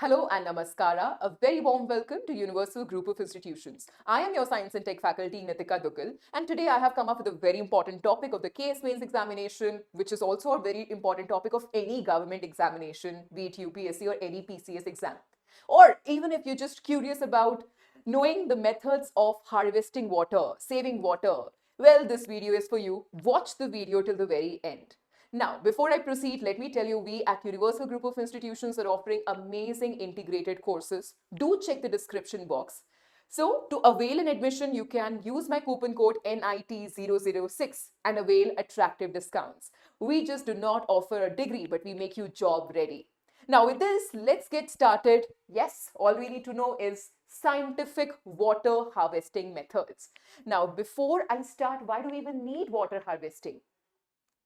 Hello and namaskara. A very warm welcome to Universal Group of Institutions. I am your Science and Tech faculty, Nitika Duggal, and today I have come up with a very important topic of the KS mains examination, which is also a very important topic of any government examination, be it UPSC or any PCS exam. Or even if you're just curious about knowing the methods of harvesting water, saving water, well, this video is for you. Watch the video till the very end. Now, before I proceed, let me tell you, we at Universal Group of Institutions are offering amazing integrated courses. Do check the description box. So, to avail an admission, you can use my coupon code NIT006 and avail attractive discounts. We just do not offer a degree, but we make you job ready. Now, with this, let's get started. Yes, all we need to know is scientific water harvesting methods. Now, before I start, why do we even need water harvesting?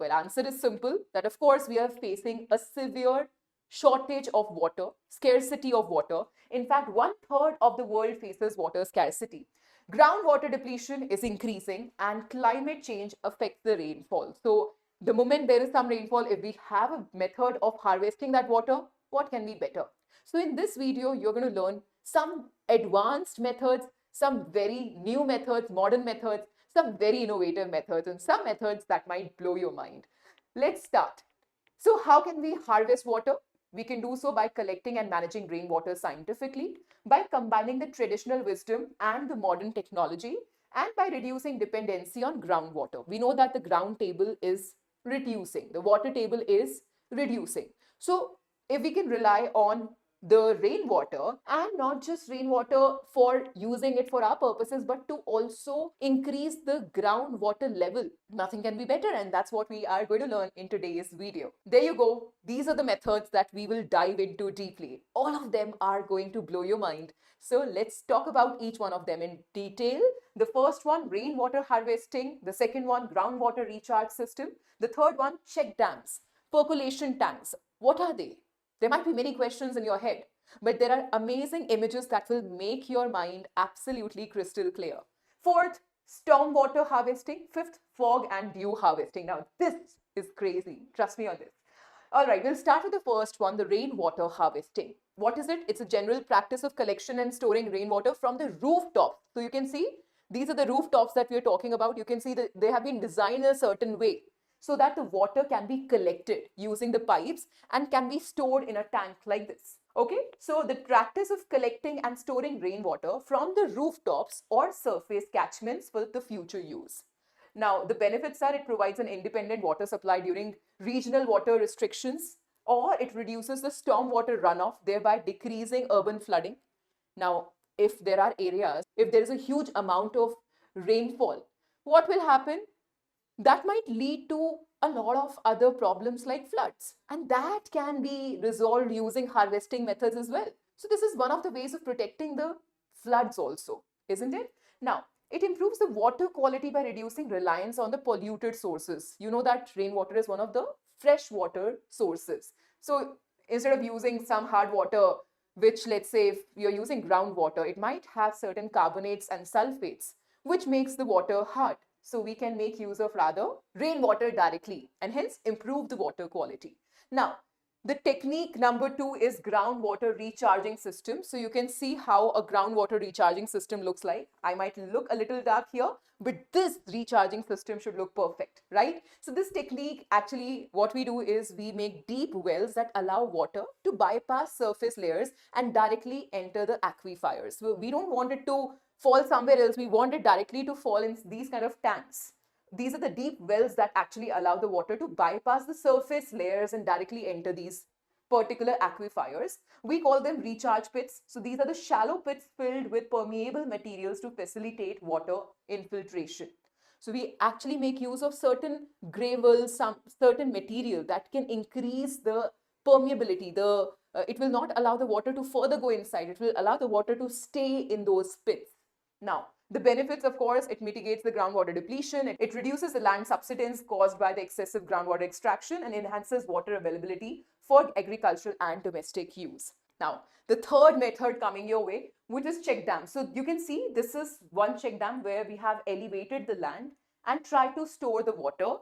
Well, answer is simple, that of course we are facing a severe shortage of water, scarcity of water. In fact, 1/3 of the world faces water scarcity. Groundwater depletion is increasing and climate change affects the rainfall. So the moment there is some rainfall, if we have a method of harvesting that water, what can be better? So in this video, you're going to learn some advanced methods, some very new methods, modern methods, some very innovative methods, and some methods that might blow your mind. Let's start. So how can we harvest water? We can do so by collecting and managing rainwater scientifically, by combining the traditional wisdom and the modern technology, and by reducing dependency on groundwater. We know that the ground table is reducing, the water table is reducing. So if we can rely on the rainwater, and not just rainwater for using it for our purposes, but to also increase the groundwater level, nothing can be better, and that's what we are going to learn in today's video. There you go. These are the methods that we will dive into deeply. All of them are going to blow your mind. So let's talk about each one of them in detail. The first one, rainwater harvesting. The second one, groundwater recharge system. The third one, check dams, percolation tanks. What are they? There might be many questions in your head, but there are amazing images that will make your mind absolutely crystal clear. Fourth, stormwater harvesting. Fifth, fog and dew harvesting. Now, this is crazy. Trust me on this. All right, we'll start with the first one, the rainwater harvesting. What is it? It's a general practice of collection and storing rainwater from the rooftops. So you can see, these are the rooftops that we're talking about. You can see that they have been designed in a certain way so that the water can be collected using the pipes and can be stored in a tank like this. Okay, so the practice of collecting and storing rainwater from the rooftops or surface catchments for the future use. Now, the benefits are it provides an independent water supply during regional water restrictions, or it reduces the stormwater runoff, thereby decreasing urban flooding. Now, if there are areas, if there is a huge amount of rainfall, what will happen? That might lead to a lot of other problems like floods, and that can be resolved using harvesting methods as well. So this is one of the ways of protecting the floods also, isn't it? Now, it improves the water quality by reducing reliance on the polluted sources. You know that rainwater is one of the freshwater sources. So instead of using some hard water, which, let's say if you're using groundwater, it might have certain carbonates and sulfates, which makes the water hard. So we can make use of rather rainwater directly and hence improve the water quality. Now, the technique number 2 is groundwater recharging system. So you can see how a groundwater recharging system looks like. I might look a little dark here, but this recharging system should look perfect, right? So this technique, actually what we do is we make deep wells that allow water to bypass surface layers and directly enter the aquifers. So we don't want it to fall somewhere else. We want it directly to fall in these kind of tanks. These are the deep wells that actually allow the water to bypass the surface layers and directly enter these particular aquifers. We call them recharge pits. So these are the shallow pits filled with permeable materials to facilitate water infiltration. So we actually make use of certain gravel, some certain material that can increase the permeability. It will not allow the water to further go inside. It will allow the water to stay in those pits. Now, the benefits, of course, it mitigates the groundwater depletion, it reduces the land subsidence caused by the excessive groundwater extraction, and enhances water availability for agricultural and domestic use. Now, the third method coming your way, which is check dam. So you can see this is one check dam where we have elevated the land and try to store the water.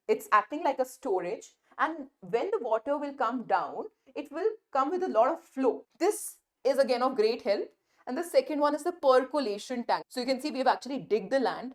It's acting like a storage, and when the water will come down, it will come with a lot of flow. This is again of great help. And the second one is the percolation tank. So you can see we have actually digged the land,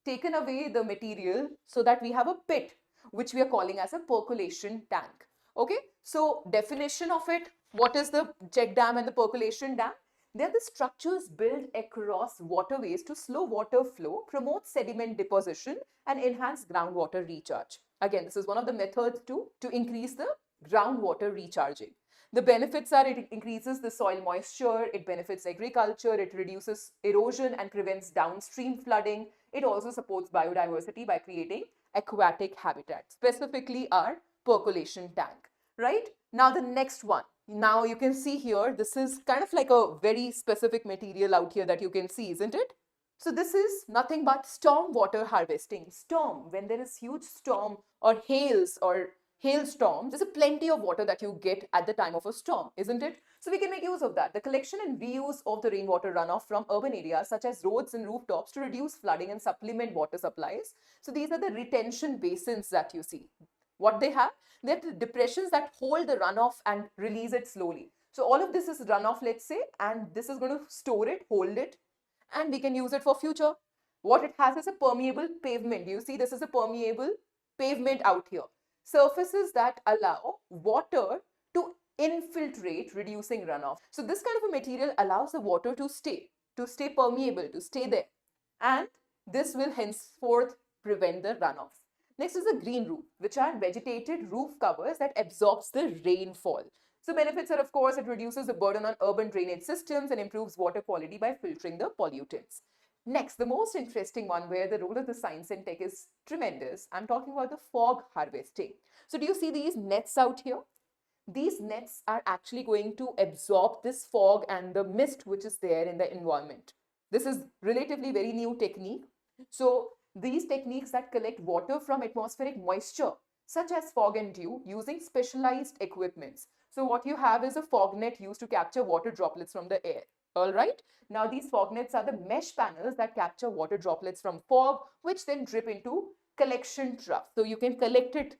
taken away the material so that we have a pit, which we are calling as a percolation tank. Okay, so definition of it, what is the check dam and the percolation dam? They are the structures built across waterways to slow water flow, promote sediment deposition, and enhance groundwater recharge. Again, this is one of the methods to increase the groundwater recharging. The benefits are it increases the soil moisture, it benefits agriculture, it reduces erosion and prevents downstream flooding. It also supports biodiversity by creating aquatic habitats, specifically our percolation tank, right? Now the next one. Now you can see here, this is kind of like a very specific material out here that you can see, isn't it? So this is nothing but storm water harvesting. Storm, when there is huge storm or hails or hailstorms, there's a plenty of water that you get at the time of a storm, isn't it? So we can make use of that. The collection and reuse of the rainwater runoff from urban areas such as roads and rooftops to reduce flooding and supplement water supplies. So these are the retention basins that you see. What they have? They're the depressions that hold the runoff and release it slowly. So all of this is runoff, let's say, and this is going to store it, hold it, and we can use it for future. What it has is a permeable pavement. You see, this is a permeable pavement out here. Surfaces that allow water to infiltrate, reducing runoff. So this kind of a material allows the water to stay permeable, to stay there. And this will henceforth prevent the runoff. Next is the green roof, which are vegetated roof covers that absorbs the rainfall. So benefits are, of course, it reduces the burden on urban drainage systems and improves water quality by filtering the pollutants. Next, the most interesting one where the role of the science and tech is tremendous. I'm talking about the fog harvesting. So do you see these nets out here? These nets are actually going to absorb this fog and the mist which is there in the environment. This is relatively very new technique. So these techniques that collect water from atmospheric moisture, such as fog and dew, using specialized equipments. So what you have is a fog net used to capture water droplets from the air. All right. Now these fog nets are the mesh panels that capture water droplets from fog, which then drip into collection troughs. So you can collect it,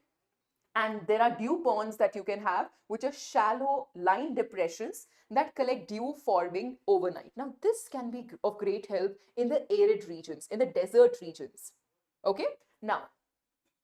and there are dew ponds that you can have, which are shallow line depressions that collect dew forming overnight. Now this can be of great help in the arid regions, in the desert regions. Okay. Now,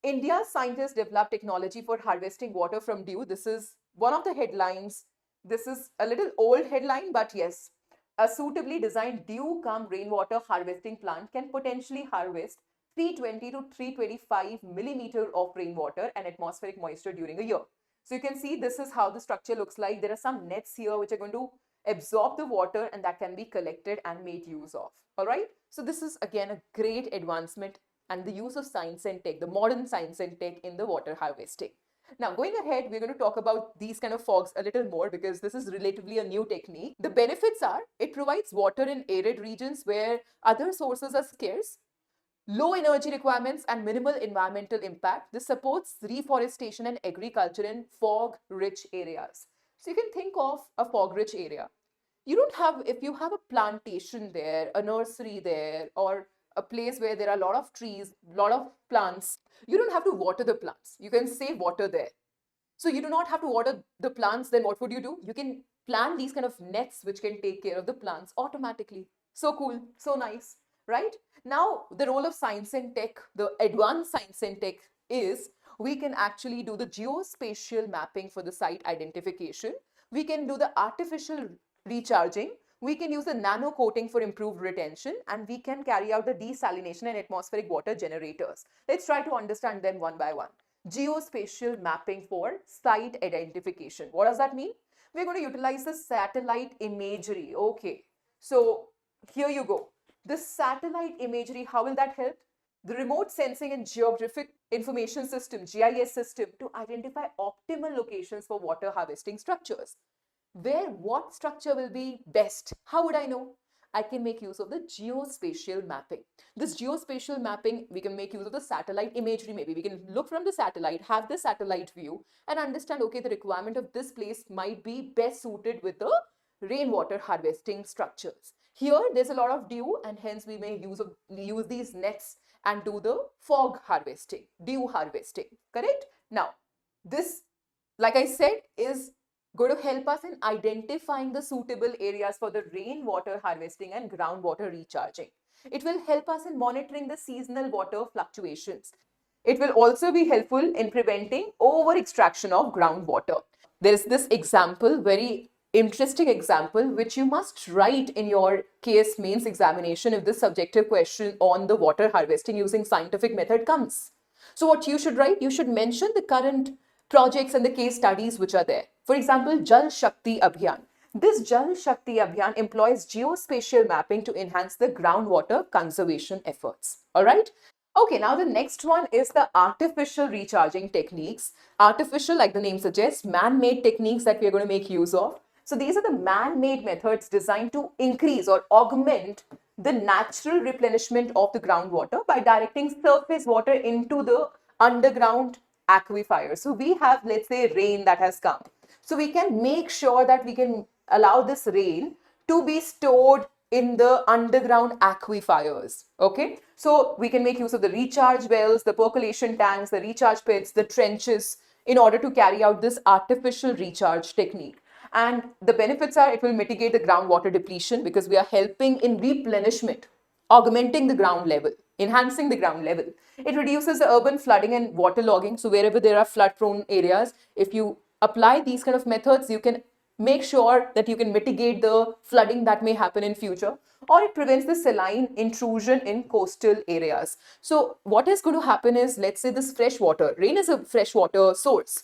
India's scientists developed technology for harvesting water from dew. This is one of the headlines. This is a little old headline, but yes. A suitably designed dew-cum rainwater harvesting plant can potentially harvest 320 to 325 millimeter of rainwater and atmospheric moisture during a year. So you can see this is how the structure looks like. There are some nets here which are going to absorb the water and that can be collected and made use of. All right. So this is again a great advancement and the use of science and tech, the modern science and tech in the water harvesting. Now, going ahead, we're going to talk about these kind of fogs a little more because this is relatively a new technique. The benefits are it provides water in arid regions where other sources are scarce, low energy requirements and minimal environmental impact. This supports reforestation and agriculture in fog-rich areas. So you can think of a fog-rich area. You don't have, if you have a plantation there, a nursery there, or a place where there are a lot of trees, a lot of plants, you don't have to water the plants. You can save water there. So you do not have to water the plants. Then what would you do? You can plant these kind of nets which can take care of the plants automatically. So cool, so nice, right? Now, the role of science and tech, the advanced science and tech is we can actually do the geospatial mapping for the site identification. We can do the artificial recharging. We can use the nano-coating for improved retention, and we can carry out the desalination and atmospheric water generators. Let's try to understand them one by one. Geospatial mapping for site identification. What does that mean? We're going to utilize the satellite imagery. Okay, so here you go. The satellite imagery, how will that help? The remote sensing and geographic information system, GIS system, to identify optimal locations for water harvesting structures. Where what structure will be best? How would I know? I can make use of the geospatial mapping. This geospatial mapping, we can make use of the satellite imagery. Maybe we can look from the satellite, have the satellite view and understand, okay, the requirement of this place might be best suited with the rainwater harvesting structures. Here, there's a lot of dew and hence we may use these nets and do the fog harvesting, dew harvesting, correct? Now, this, like I said, is going to help us in identifying the suitable areas for the rainwater harvesting and groundwater recharging. It will help us in monitoring the seasonal water fluctuations. It will also be helpful in preventing over extraction of groundwater. There is this example, very interesting example, which you must write in your KS mains examination if this subjective question on the water harvesting using scientific method comes. So what you should write, you should mention the current projects and the case studies which are there. For example, Jal Shakti Abhiyan. This Jal Shakti Abhiyan employs geospatial mapping to enhance the groundwater conservation efforts. All right. Okay, now the next one is the artificial recharging techniques. Artificial, like the name suggests, man-made techniques that we are going to make use of. So these are the man-made methods designed to increase or augment the natural replenishment of the groundwater by directing surface water into the underground aquifer. So we have, let's say, rain that has come. So we can make sure that we can allow this rain to be stored in the underground aquifers. Okay, so we can make use of the recharge wells, the percolation tanks, the recharge pits, the trenches in order to carry out this artificial recharge technique. And the benefits are it will mitigate the groundwater depletion because we are helping in replenishment, augmenting the ground level, enhancing the ground level. It reduces the urban flooding and waterlogging. So wherever there are flood prone areas, if you apply these kind of methods, you can make sure that you can mitigate the flooding that may happen in future, or it prevents the saline intrusion in coastal areas. So what is going to happen is, let's say this fresh water, rain is a fresh water source.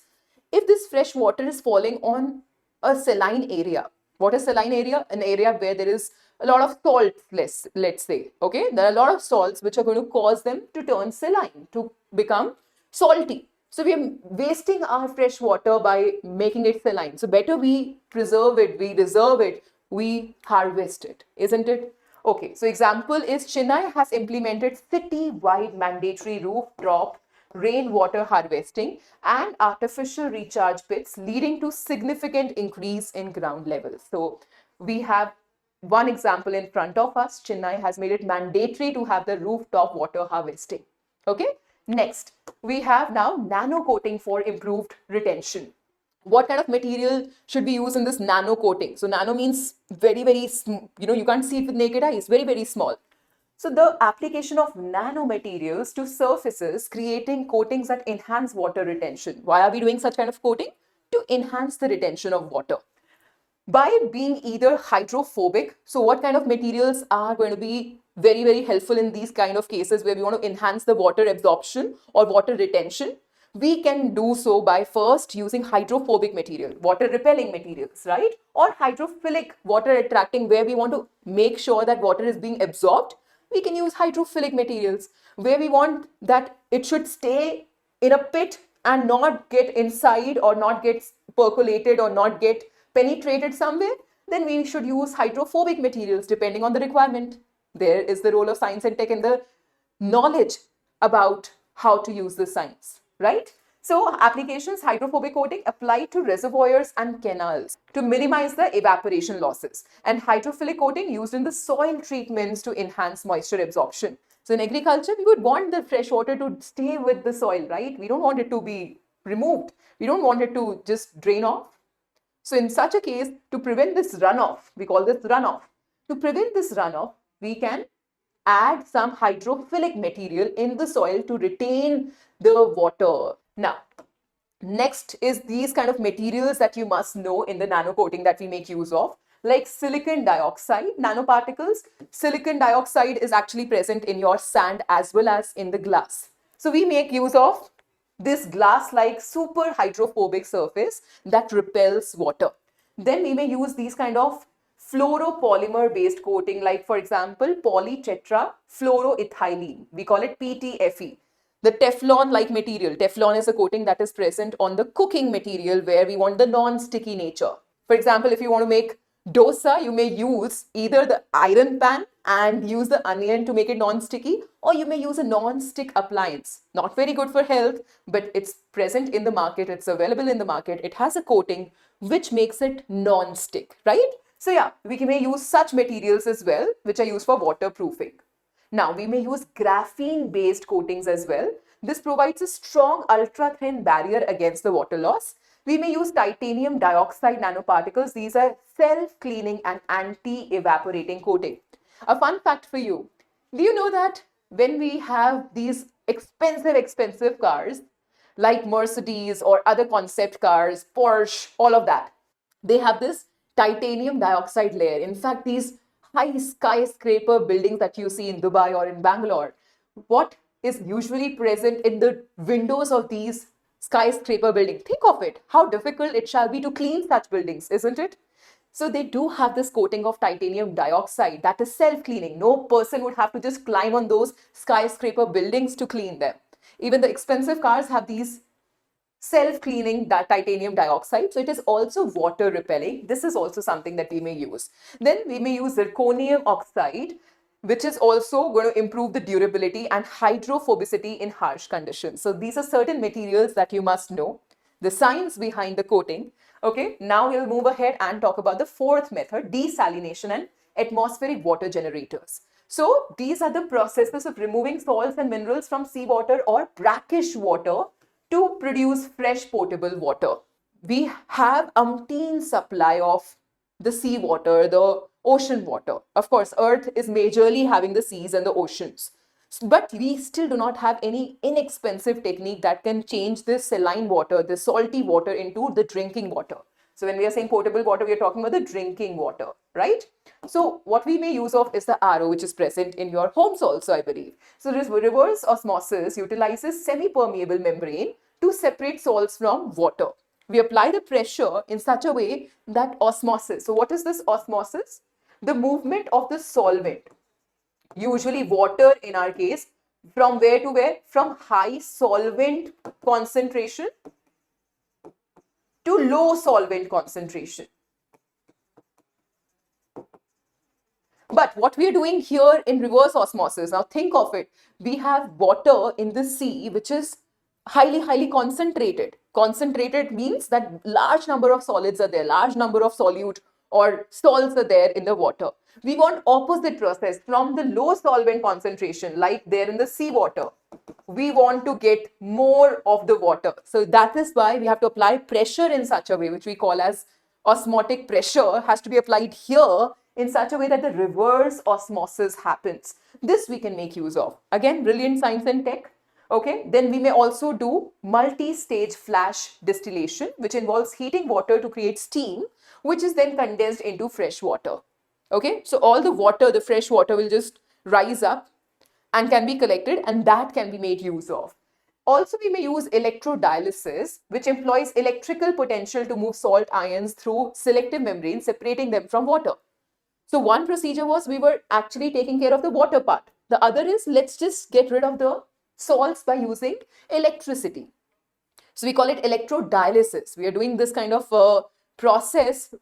If this fresh water is falling on a saline area, what is saline area? An area where there is a lot of salt, let's say, okay? There are a lot of salts which are going to cause them to turn saline, to become salty. So we are wasting our fresh water by making it saline. So better we preserve it, we reserve it, we harvest it, isn't it? Okay, so example is Chennai has implemented city-wide mandatory rooftop rainwater harvesting and artificial recharge pits, leading to significant increase in ground levels. So we have one example in front of us. Chennai has made it mandatory to have the rooftop water harvesting. Okay. Next, we have now nano-coating for improved retention. What kind of material should be used in this nano-coating? So nano means very, very, you can't see it with naked eyes, very, very small. So the application of nanomaterials to surfaces, creating coatings that enhance water retention. Why are we doing such kind of coating? To enhance the retention of water. By being either hydrophobic, so what kind of materials are going to be very, very helpful in these kind of cases where we want to enhance the water absorption or water retention? We can do so by first using hydrophobic material, water repelling materials, right? Or hydrophilic, water attracting, where we want to make sure that water is being absorbed. We can use hydrophilic materials where we want that it should stay in a pit and not get inside or not get percolated or not get penetrated somewhere. Then we should use hydrophobic materials depending on the requirement. There is the role of science and tech in the knowledge about how to use the science, right? So applications, hydrophobic coating applied to reservoirs and canals to minimize the evaporation losses, and hydrophilic coating used in the soil treatments to enhance moisture absorption. So in agriculture, we would want the fresh water to stay with the soil, right? We don't want it to be removed. We don't want it to just drain off. So in such a case, to prevent this runoff, we call this runoff. To prevent this runoff, we can add some hydrophilic material in the soil to retain the water. Now, next is these kind of materials that you must know in the nano coating that we make use of, like silicon dioxide nanoparticles. Silicon dioxide is actually present in your sand as well as in the glass. So we make use of this glass-like super hydrophobic surface that repels water. Then we may use these kind of fluoropolymer-based coating, like for example, polytetrafluoroethylene. We call it PTFE. The Teflon-like material. Teflon is a coating that is present on the cooking material where we want the non-sticky nature. For example, if you want to make dosa, you may use either the iron pan and use the onion to make it non-sticky, or you may use a non-stick appliance. Not very good for health, but it's present in the market, it's available in the market. It has a coating which makes it non-stick, right? So yeah, we may use such materials as well, which are used for waterproofing. Now, we may use graphene-based coatings as well. This provides a strong ultra-thin barrier against the water loss. We may use titanium dioxide nanoparticles. These are self-cleaning and anti-evaporating coating. A fun fact for you. Do you know that when we have these expensive cars like Mercedes or other concept cars, Porsche, all of that, they have this titanium dioxide layer. In fact, these high skyscraper buildings that you see in Dubai or in Bangalore, what is usually present in the windows of these skyscraper buildings? Think of it, how difficult it shall be to clean such buildings, isn't it? So they do have this coating of titanium dioxide that is self-cleaning. No person would have to just climb on those skyscraper buildings to clean them. Even the expensive cars have these self-cleaning titanium dioxide. So it is also water repelling. This is also something that we may use. Then we may use zirconium oxide, which is also going to improve the durability and hydrophobicity in harsh conditions. So these are certain materials that you must know, the science behind the coating. Okay, now we'll move ahead and talk about the fourth method, desalination and atmospheric water generators. So these are the processes of removing salts and minerals from seawater or brackish water to produce fresh potable water. We have umpteen supply of the seawater, the ocean water. Of course, Earth is majorly having the seas and the oceans. But we still do not have any inexpensive technique that can change this saline water, the salty water, into the drinking water. So when we are saying potable water, we are talking about the drinking water, right? So what we may use of is the RO, which is present in your homes also, I believe. So this reverse osmosis utilizes semi-permeable membrane to separate salts from water. We apply the pressure in such a way that osmosis. So what is this osmosis? The movement of the solvent, usually water in our case, from where to where? From high solvent concentration to low solvent concentration. But what we are doing here in reverse osmosis, now think of it, we have water in the sea which is highly concentrated. Concentrated means that large number of solids are there, large number of solute or salts are there in the water. We want opposite process from the low solvent concentration, like there in the seawater. We want to get more of the water. So that is why we have to apply pressure in such a way, which we call as osmotic pressure, has to be applied here in such a way that the reverse osmosis happens. This we can make use of. Again, brilliant science and tech. Okay, then we may also do multi-stage flash distillation, which involves heating water to create steam, which is then condensed into fresh water. Okay, so all the water, the fresh water will just rise up and can be collected, and that can be made use of. Also, we may use electrodialysis, which employs electrical potential to move salt ions through selective membranes, separating them from water. So one procedure was we were actually taking care of the water part. The other is let's just get rid of the salts by using electricity. So we call it electrodialysis. We are doing this kind of process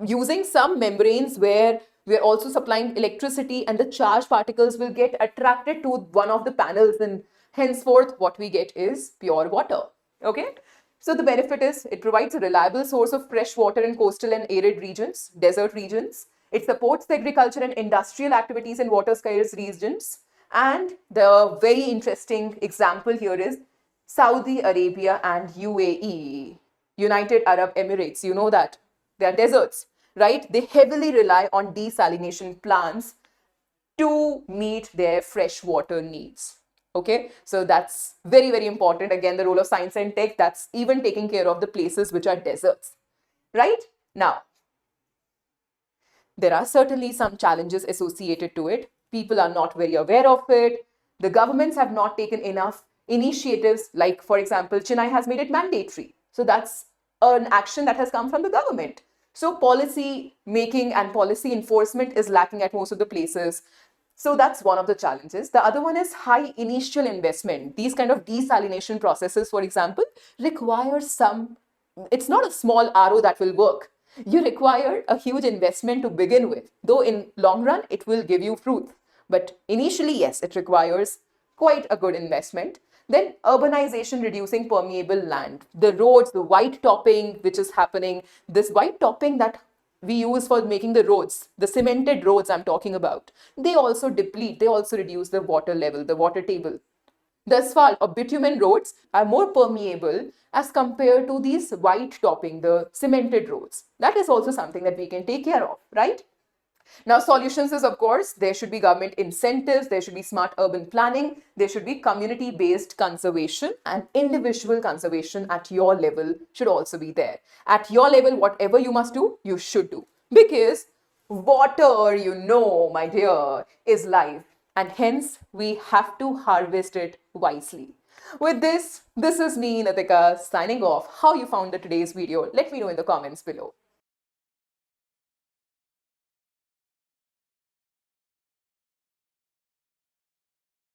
using some membranes where we are also supplying electricity, and the charged particles will get attracted to one of the panels, and henceforth what we get is pure water. Okay. So the benefit is it provides a reliable source of fresh water in coastal and arid regions, desert regions. It supports the agriculture and industrial activities in water scarce regions. And the very interesting example here is Saudi Arabia and UAE, United Arab Emirates. You know that they are deserts, right? They heavily rely on desalination plants to meet their fresh water needs. Okay, so that's very important. Again, the role of science and tech, that's even taking care of the places which are deserts, right? Now, there are certainly some challenges associated to it. People are not very aware of it. The governments have not taken enough initiatives, like, for example, Chennai has made it mandatory. So that's an action that has come from the government. So policy making and policy enforcement is lacking at most of the places. So that's one of the challenges. The other one is high initial investment. These kind of desalination processes, for example, require it's not a small RO that will work. You require a huge investment to begin with, though in long run, it will give you fruit. But initially, yes, it requires quite a good investment. Then urbanization, reducing permeable land. The roads, the white topping, which is happening, this white topping that we use for making the roads, the cemented roads I'm talking about, they also deplete, they also reduce the water level, the water table. The asphalt or bitumen roads are more permeable as compared to these white topping, the cemented roads. That is also something that we can take care of, right? Now, solutions is, of course, there should be government incentives, there should be smart urban planning, there should be community-based conservation, and individual conservation at your level should also be there. At your level, whatever you must do, you should do. Because water, you know, my dear, is life, and hence we have to harvest it wisely. With this is me, Natika, signing off. How you found the today's video? Let me know in the comments below.